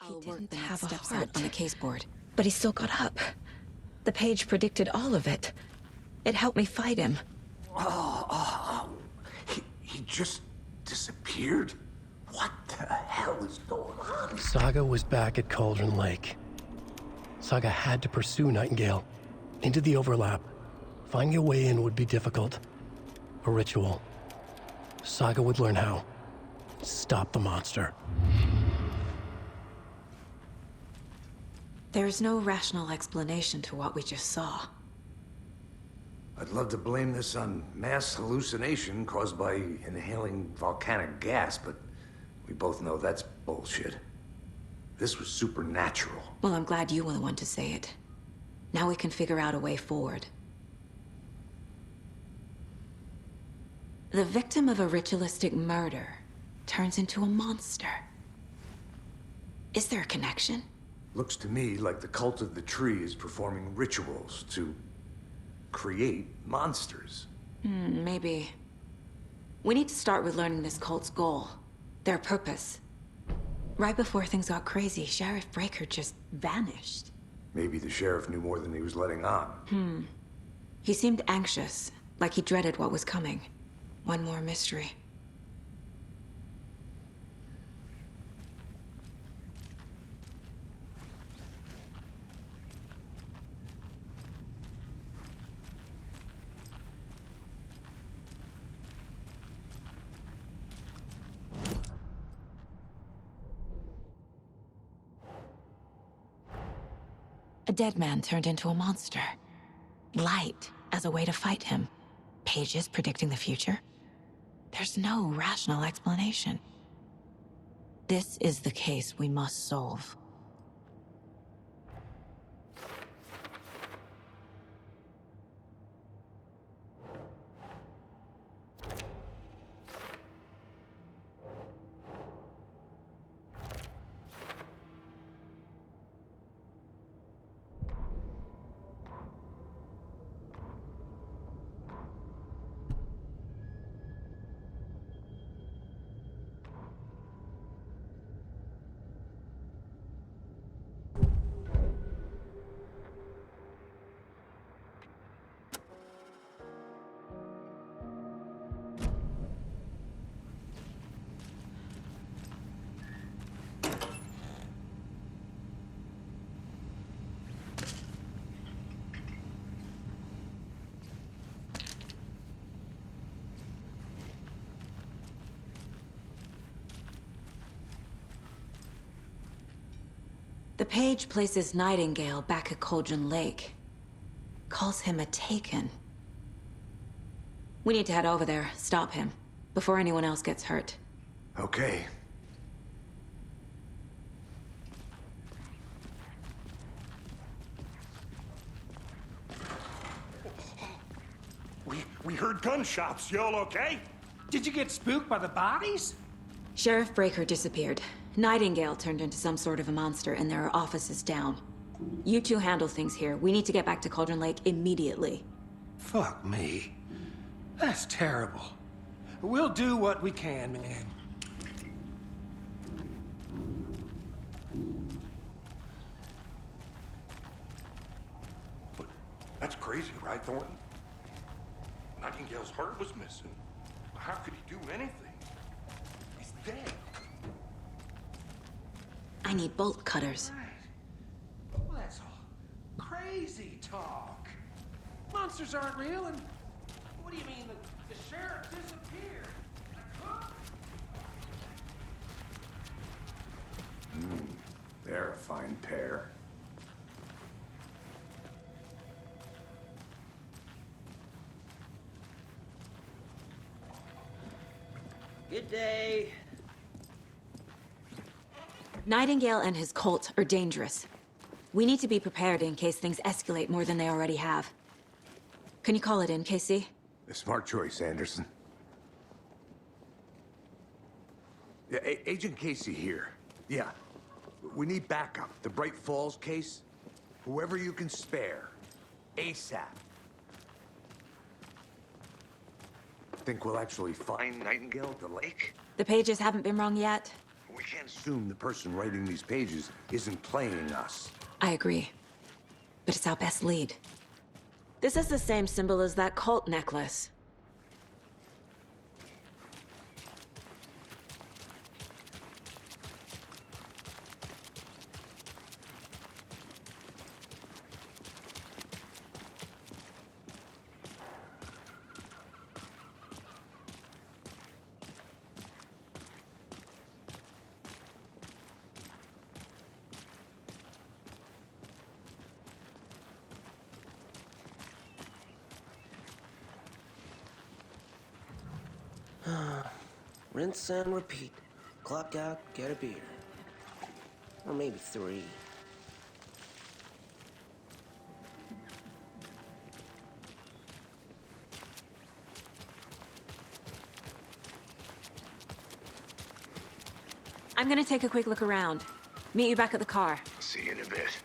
He I'll work didn't the have next a steps out heart, on the case board. but he still got up. The page predicted all of it. It helped me fight him. He just disappeared? What the hell is going on? Saga was back at Cauldron Lake. Saga had to pursue Nightingale into the overlap. Finding a way in would be difficult. A ritual. Saga would learn how. Stop the monster. There's no rational explanation to what we just saw. I'd love to blame this on mass hallucination caused by inhaling volcanic gas, but we both know that's bullshit. This was supernatural. Well, I'm glad you were the one to say it. Now we can figure out a way forward. The victim of a ritualistic murder turns into a monster. Is there a connection? Looks to me like the cult of the tree is performing rituals to create monsters. Maybe. We need to start with learning this cult's goal. Their purpose. Right before things got crazy, Sheriff Breaker just vanished. Maybe the sheriff knew more than he was letting on. He seemed anxious, like he dreaded what was coming. One more mystery. A dead man turned into a monster. Light as a way to fight him. Pages predicting the future. There's no rational explanation. This is the case we must solve. The page places Nightingale back at Cauldron Lake. Calls him a Taken. We need to head over there, stop him, before anyone else gets hurt. Okay. We heard gunshots. Y'all okay? Did you get spooked by the bodies? Sheriff Breaker disappeared. Nightingale turned into some sort of a monster, and there are offices down. You two handle things here. We need to get back to Cauldron Lake immediately. Fuck me. That's terrible. We'll do what we can, man. But that's crazy, right, Thornton? Nightingale's heart was missing. How could he do anything? He's dead. I need bolt cutters. Right. Well, that's all crazy talk. Monsters aren't real, and what do you mean the sheriff disappeared? They're a fine pair. Good day. Nightingale and his cult are dangerous. We need to be prepared in case things escalate more than they already have. Can you call it in, Casey? A smart choice, Anderson. Yeah, Agent Casey here. Yeah. We need backup. The Bright Falls case. Whoever you can spare. ASAP. Think we'll actually find Nightingale at the lake? The pages haven't been wrong yet. We can't assume the person writing these pages isn't playing us. I agree. But it's our best lead. This is the same symbol as that cult necklace. Rinse and repeat. Clock out, get a beer. Or maybe 3. I'm gonna take a quick look around. Meet you back at the car. See you in a bit.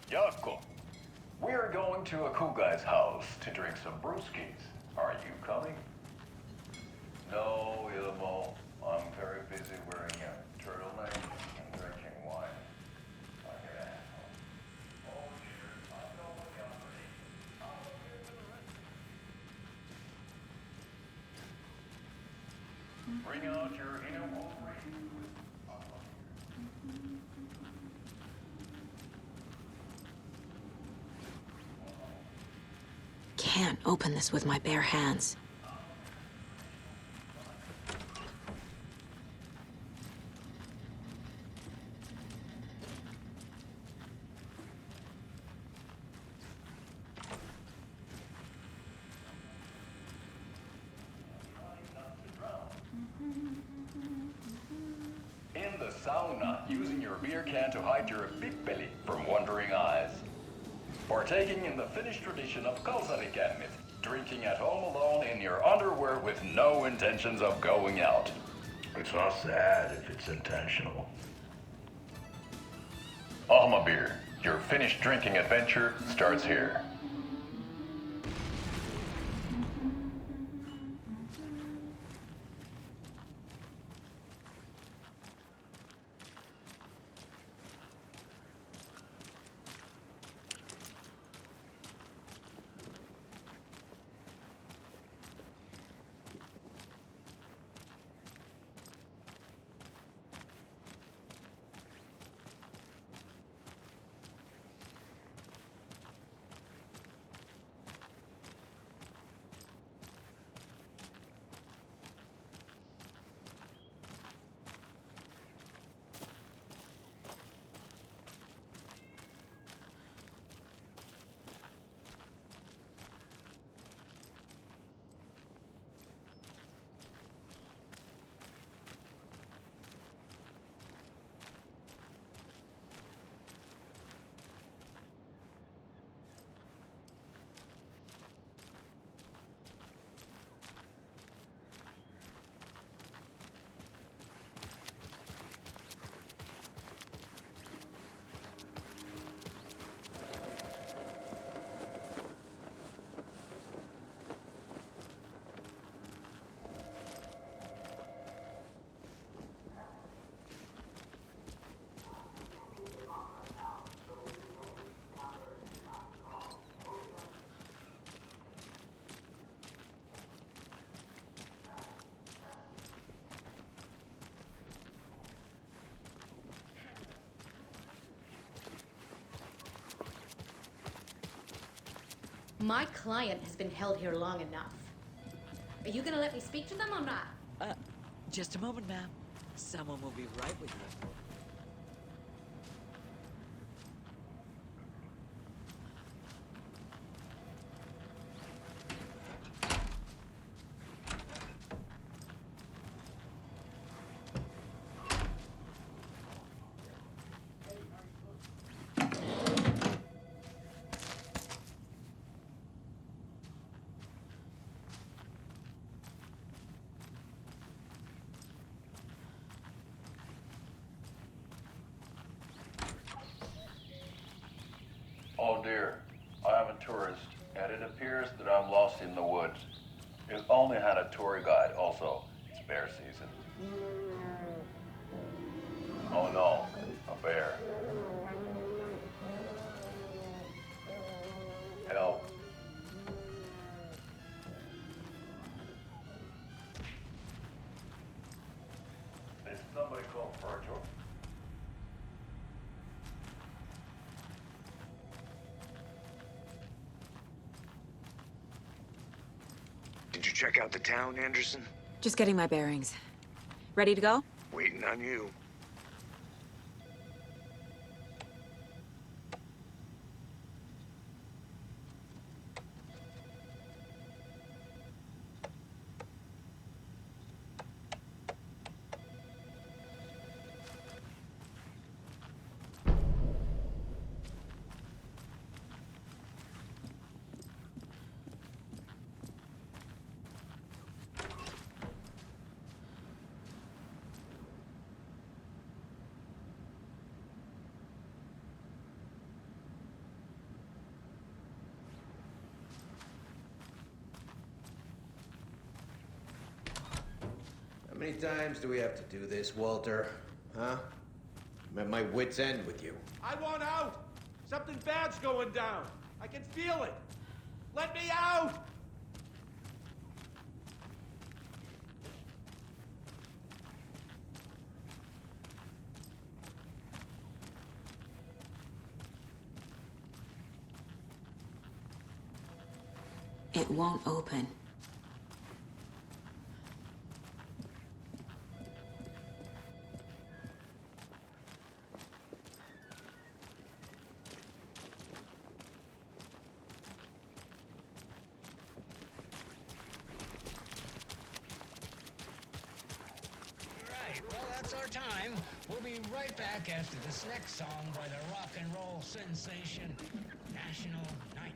Yako, we're going to a cool guy's house to drink some brewskis. Are you coming? No, Ilmo. I'm very busy wearing a turtleneck and drinking wine. Like an asshole. Oh, sure. I know what you're Bring out your inner Wolverine. Can't open this with my bare hands. In the sauna, using your beer can to hide your big belly from wandering eyes. Partaking in the Finnish tradition of kalsarikämmit, drinking at home alone in your underwear with no intentions of going out. It's not sad if it's intentional. Alma beer, your Finnish drinking adventure starts here. My client has been held here long enough. Are you gonna let me speak to them or not? Just a moment, ma'am. Someone will be right with you. lost in the woods. It only had a tour guide, also. It's bear season. Oh no, a bear. Help. Is somebody called Virgil? Did you check out the town, Anderson? Just getting my bearings. Ready to go? Waiting on you. How many times do we have to do this, Walter? Huh? I'm at my wit's end with you. I want out! Something bad's going down. I can feel it. Let me out! It won't open. Time. We'll be right back after this next song by the rock and roll sensation, National Nightmare.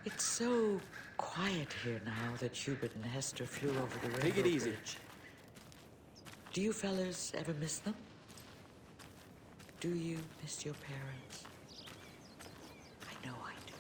It's so quiet here now that Hubert and Hester flew over the railroad Take it easy. bridge. Do you fellas ever miss them? Do you miss your parents? I know I do.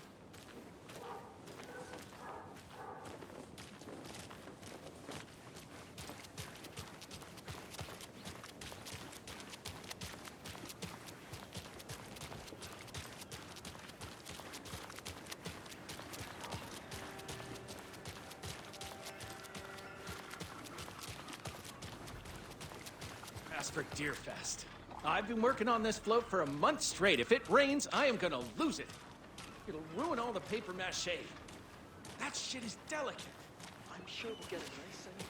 For Deerfest. I've been working on this float for a month straight. If it rains, I am gonna lose it. It'll ruin all the paper mache. That shit is delicate. I'm sure we'll get a nice sunny day.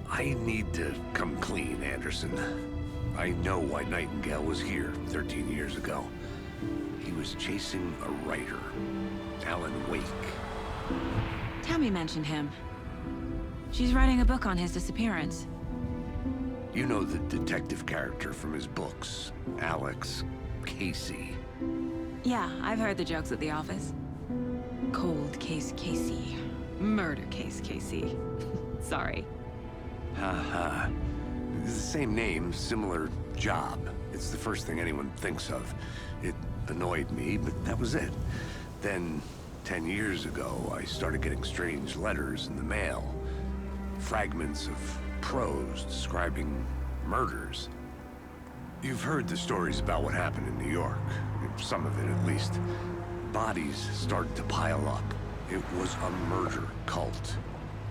I need to come clean, Anderson. I know why Nightingale was here 13 years ago. He was chasing a writer, Alan Wake. Tammy mentioned him. She's writing a book on his disappearance. You know the detective character from his books, Alex Casey. Yeah, I've heard the jokes at the office. Cold case Casey. Murder case Casey. Sorry. Haha. It's the same name, similar job. It's the first thing anyone thinks of. It annoyed me, but that was it. Then, 10 years ago, I started getting strange letters in the mail. Fragments of prose describing murders. You've heard the stories about what happened in New York. Some of it, at least. Bodies started to pile up. It was a murder cult.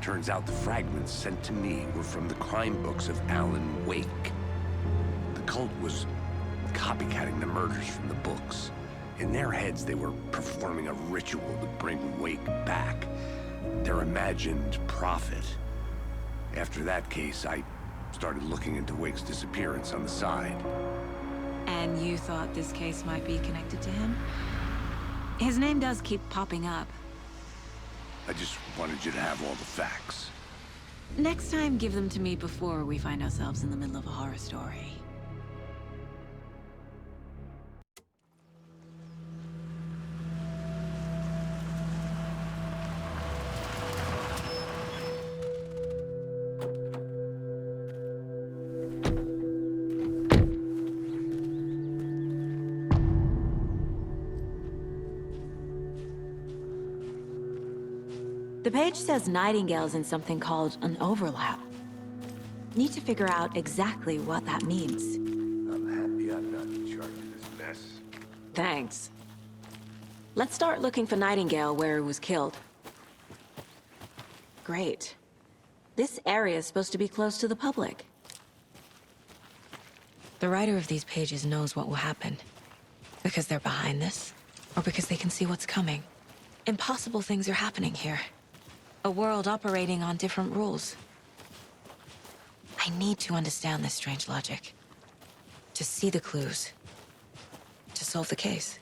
Turns out the fragments sent to me were from the crime books of Alan Wake. The cult was copycatting the murders from the books. In their heads, they were performing a ritual to bring Wake back. Their imagined prophet. After that case, I started looking into Wake's disappearance on the side. And you thought this case might be connected to him? His name does keep popping up. I just wanted you to have all the facts. Next time, give them to me before we find ourselves in the middle of a horror story. The page says Nightingale's in something called an overlap. Need to figure out exactly what that means. I'm happy I'm not in charge of this mess. Thanks. Let's start looking for Nightingale where he was killed. Great. This area is supposed to be close to the public. The writer of these pages knows what will happen. Because they're behind this, or because they can see what's coming. Impossible things are happening here. A world operating on different rules. I need to understand this strange logic. To see the clues. To solve the case.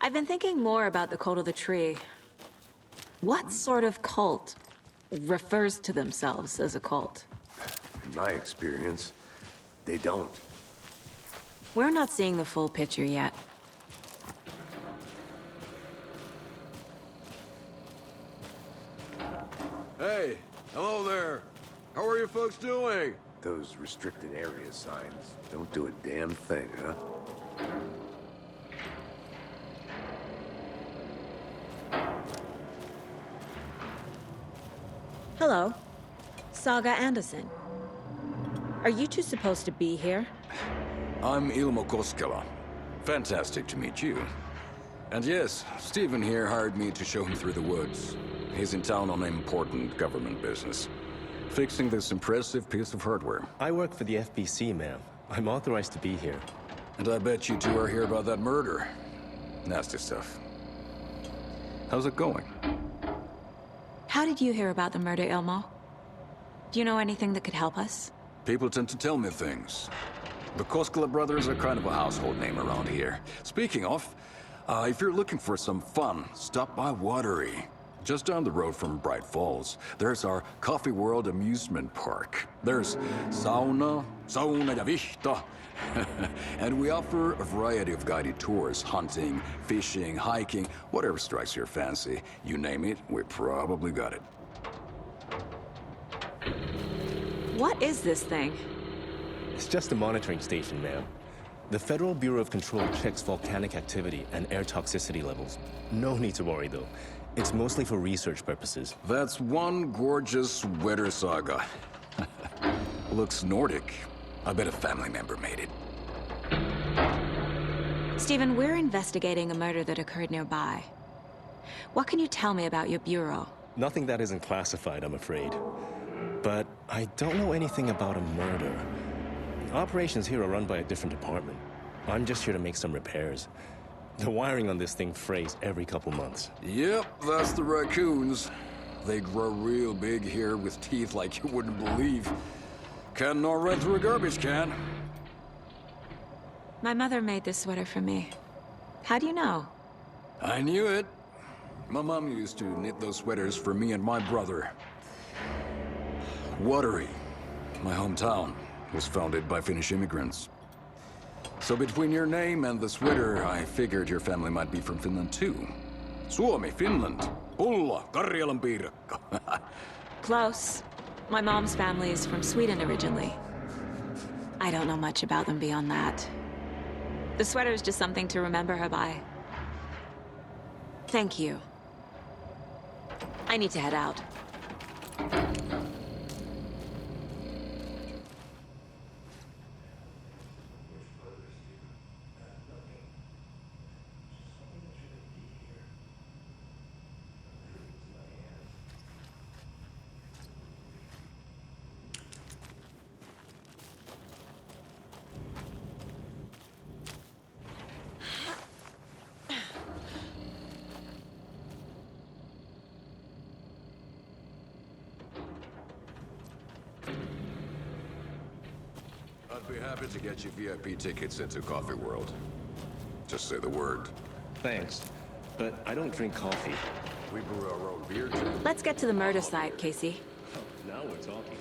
I've been thinking more about the Cult of the Tree. What sort of cult refers to themselves as a cult? In my experience, they don't. We're not seeing the full picture yet. Hey, hello there. How are you folks doing? Those restricted area signs don't do a damn thing, huh? Hello. Saga Anderson. Are you two supposed to be here? I'm Ilmo Koskela. Fantastic to meet you. And yes, Stephen here hired me to show him through the woods. He's in town on important government business. Fixing this impressive piece of hardware. I work for the FBC, ma'am. I'm authorized to be here. And I bet you two are here about that murder. Nasty stuff. How's it going? How did you hear about the murder, Ilmo? Do you know anything that could help us? People tend to tell me things. The Koskela brothers are kind of a household name around here. Speaking of, if you're looking for some fun, stop by Watery. Just down the road from Bright Falls, there's our Coffee World amusement park. There's sauna ja vihta. And we offer a variety of guided tours, hunting, fishing, hiking, whatever strikes your fancy. You name it, we probably got it. What is this thing? It's just a monitoring station, ma'am. The Federal Bureau of Control checks volcanic activity and air toxicity levels. No need to worry, though. It's mostly for research purposes. That's one gorgeous weather saga. Looks Nordic. I bet a family member made it. Stephen, we're investigating a murder that occurred nearby. What can you tell me about your bureau? Nothing that isn't classified, I'm afraid. But I don't know anything about a murder. Operations here are run by a different department. I'm just here to make some repairs. The wiring on this thing frays every couple months. Yep, that's the raccoons. They grow real big here with teeth like you wouldn't believe. Can nor run through a garbage can. My mother made this sweater for me. How do you know? I knew it. My mom used to knit those sweaters for me and my brother. Watery, my hometown, was founded by Finnish immigrants. So between your name and the sweater, I figured your family might be from Finland too. Suomi, Finland. Pulla, Karjalan piirakka. Close. My mom's family is from Sweden originally. I don't know much about them beyond that. The sweater is just something to remember her by. Thank you. I need to head out. I'd be happy to get you VIP tickets into Coffee World. Just say the word. Thanks, but I don't drink coffee. We brew our own beer, too. Let's get to the murder site, Casey. Oh, now we're talking.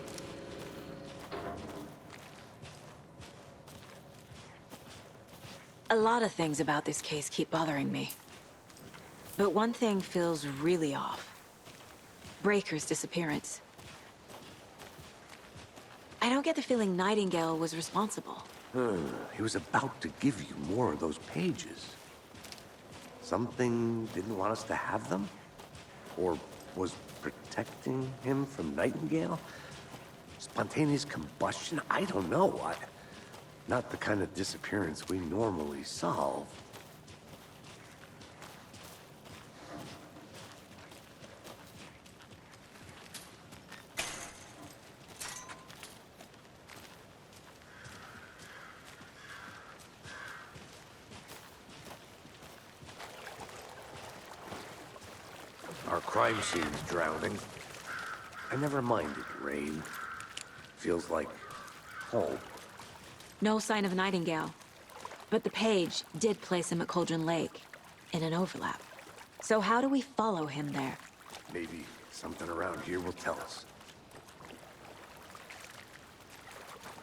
A lot of things about this case keep bothering me. But one thing feels really off. Breaker's disappearance. I don't get the feeling Nightingale was responsible. He was about to give you more of those pages. Something didn't want us to have them? Or was protecting him from Nightingale? Spontaneous combustion? I don't know. Not the kind of disappearance we normally solve. Our crime scene's drowning. I never minded rain. Feels like home. No sign of Nightingale. But the page did place him at Cauldron Lake, in an overlap. So how do we follow him there? Maybe something around here will tell us.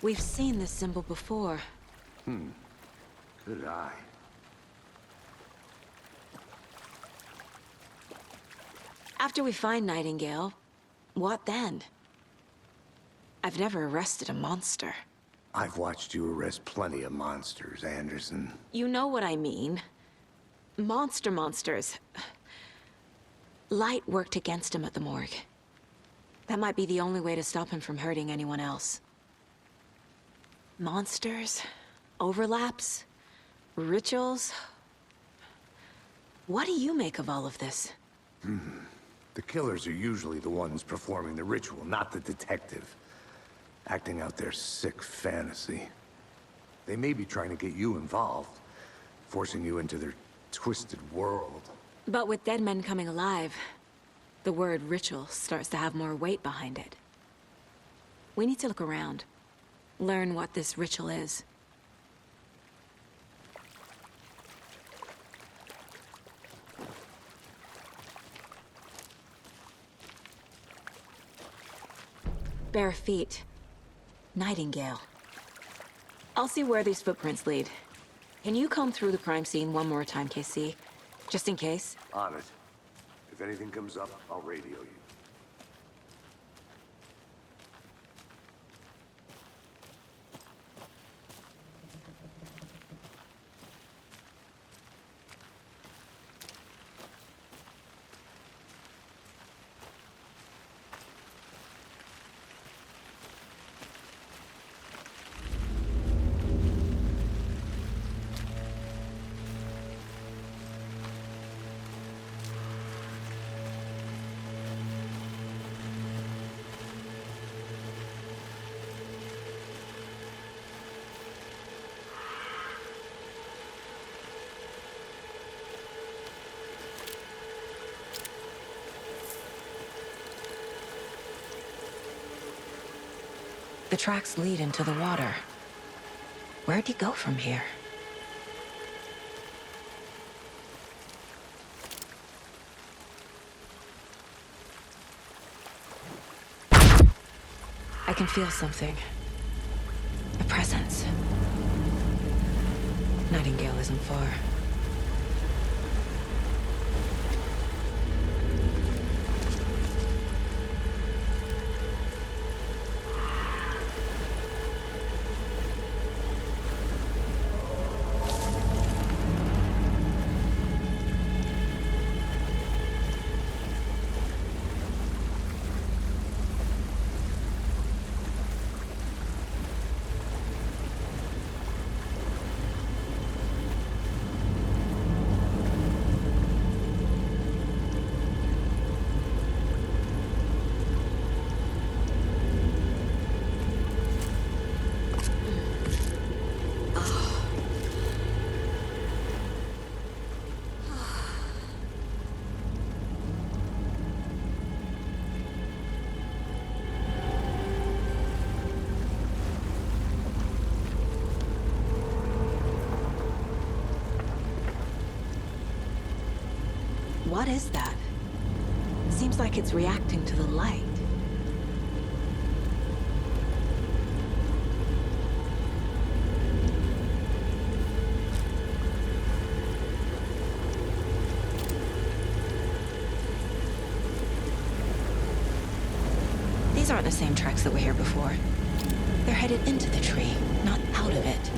We've seen this symbol before. Good eye. After we find Nightingale, what then? I've never arrested a monster. I've watched you arrest plenty of monsters, Anderson. You know what I mean. Monsters. Light worked against him at the morgue. That might be the only way to stop him from hurting anyone else. Monsters? Overlaps? Rituals? What do you make of all of this? The killers are usually the ones performing the ritual, not the detective. Acting out their sick fantasy. They may be trying to get you involved, forcing you into their twisted world. But with dead men coming alive, the word ritual starts to have more weight behind it. We need to look around, learn what this ritual is. Bare feet. Nightingale. I'll see where these footprints lead. Can you comb through the crime scene one more time, KC? Just in case? On it. If anything comes up, I'll radio you. The tracks lead into the water. Where'd he go from here? I can feel something. A presence. Nightingale isn't far. What is that? Seems like it's reacting to the light. These aren't the same tracks that were here before. They're headed into the tree, not out of it.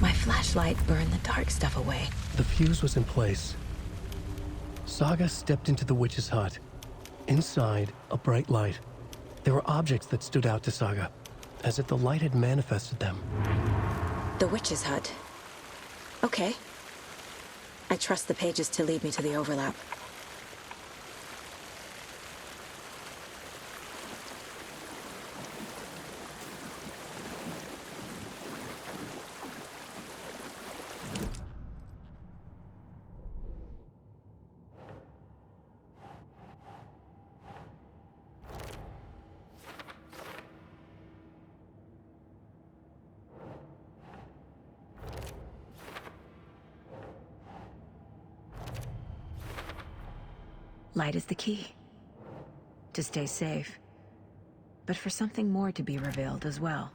My flashlight burned the dark stuff away. The fuse was in place. Saga stepped into the witch's hut. Inside, a bright light. There were objects that stood out to Saga, as if the light had manifested them. The witch's hut. Okay. I trust the pages to lead me to the overlap. Light is the key. To stay safe. But for something more to be revealed as well.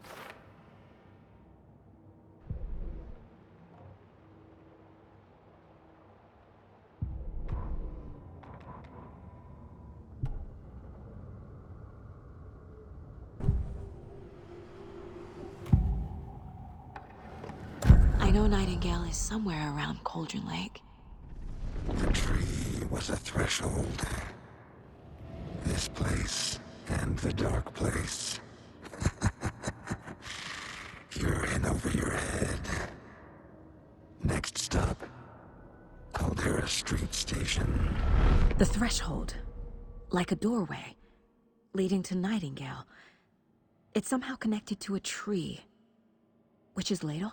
I know Nightingale is somewhere around Cauldron Lake. The tree was a threshold. This place and the dark place. You're in over your head. Next stop, Caldera Street Station. The threshold. Like a doorway. Leading to Nightingale. It's somehow connected to a tree. Witch's Ladle?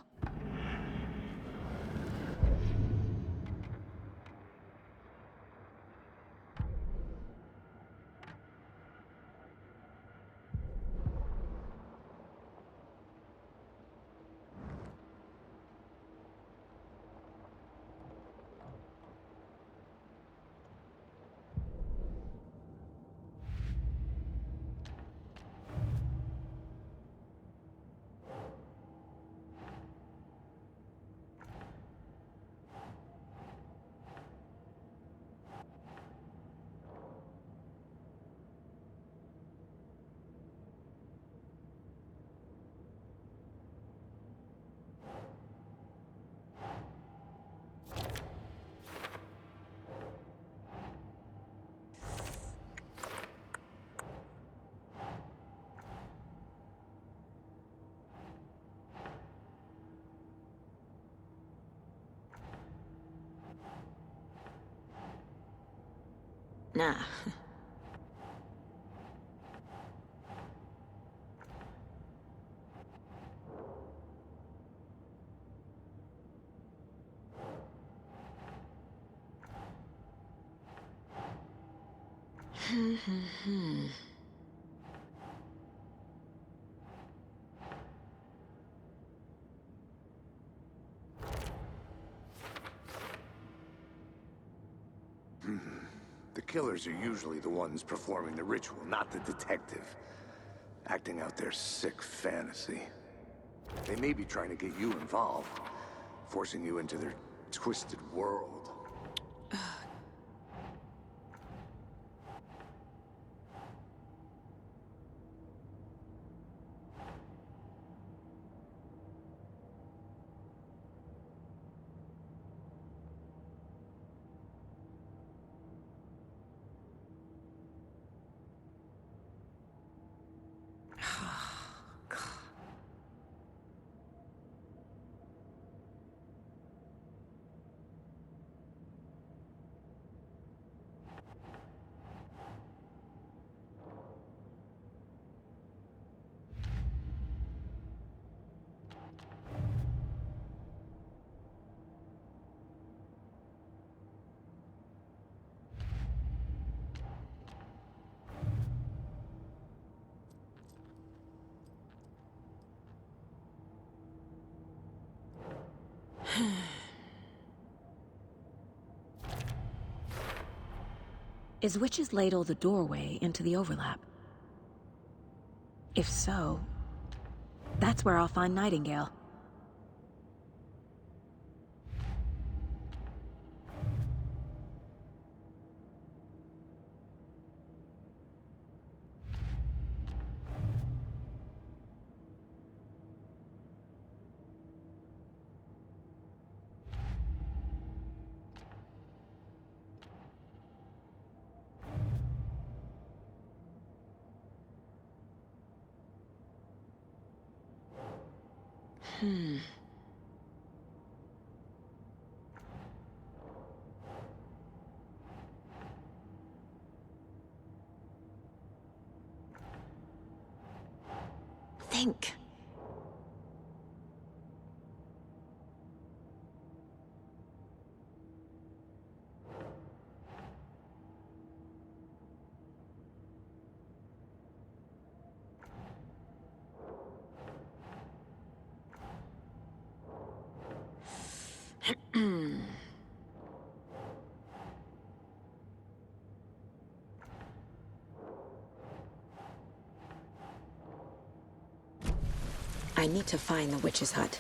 Nah. The killers are usually the ones performing the ritual, not the detective. Acting out their sick fantasy. They may be trying to get you involved, forcing you into their twisted world. Is Witch's Ladle the doorway into the overlap? If so, that's where I'll find Nightingale. Think. I need to find the witch's hut.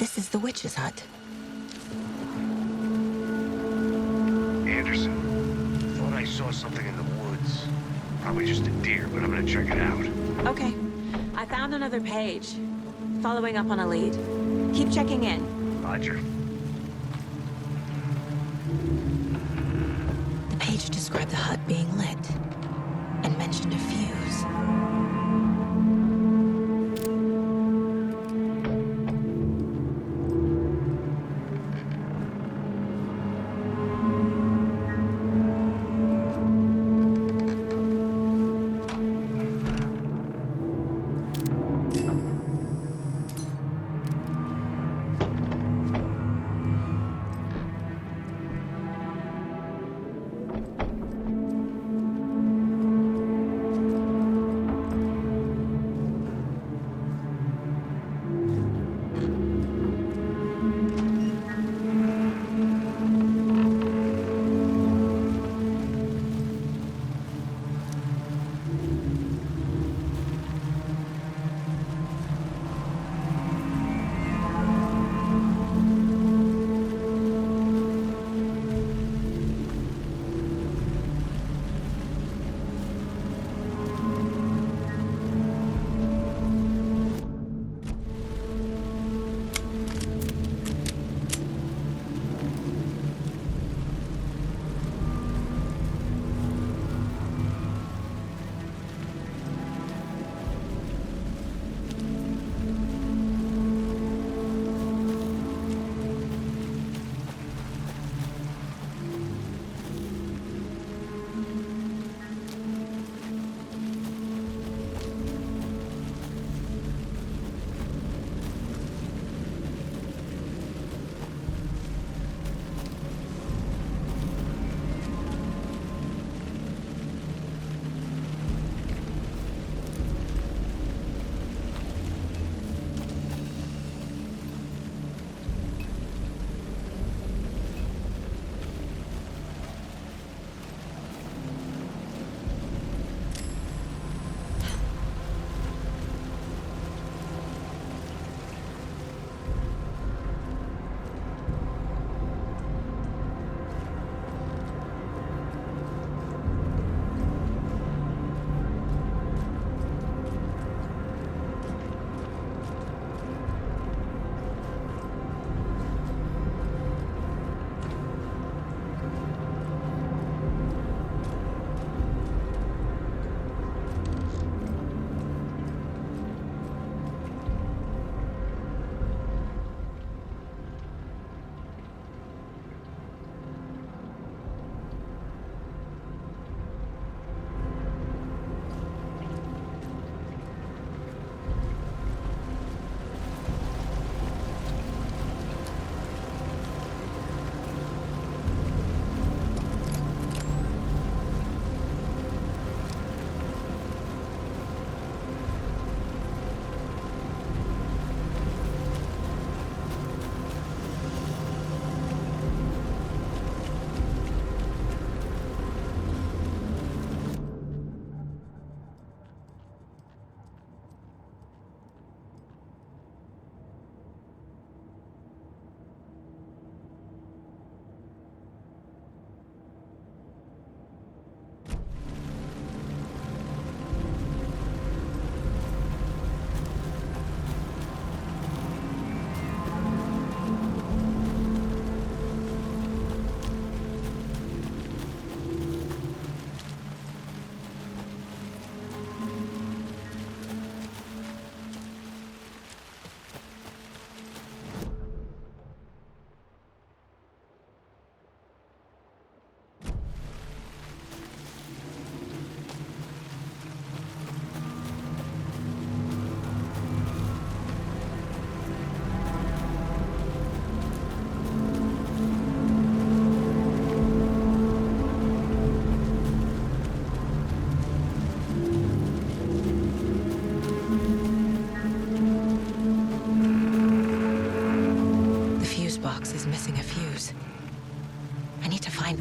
This is the witch's hut. Anderson, thought I saw something in the woods. Probably just a deer, but I'm gonna check it out. Okay. I found another page. Following up on a lead. Keep checking in. Roger. The page described the hut being lit and mentioned a fuse.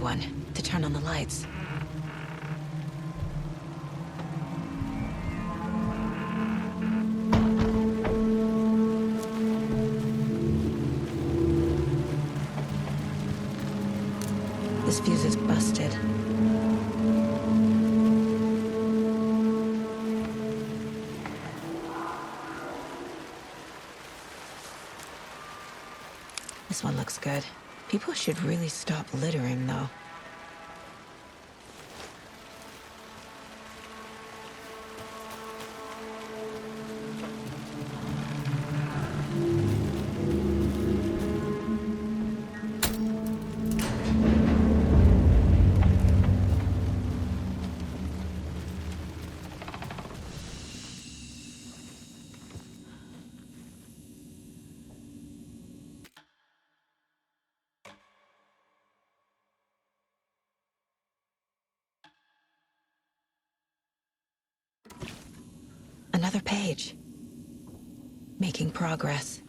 one to turn on the lights. This fuse is busted. This one looks good. People should really stop littering, though. Another page. Making progress.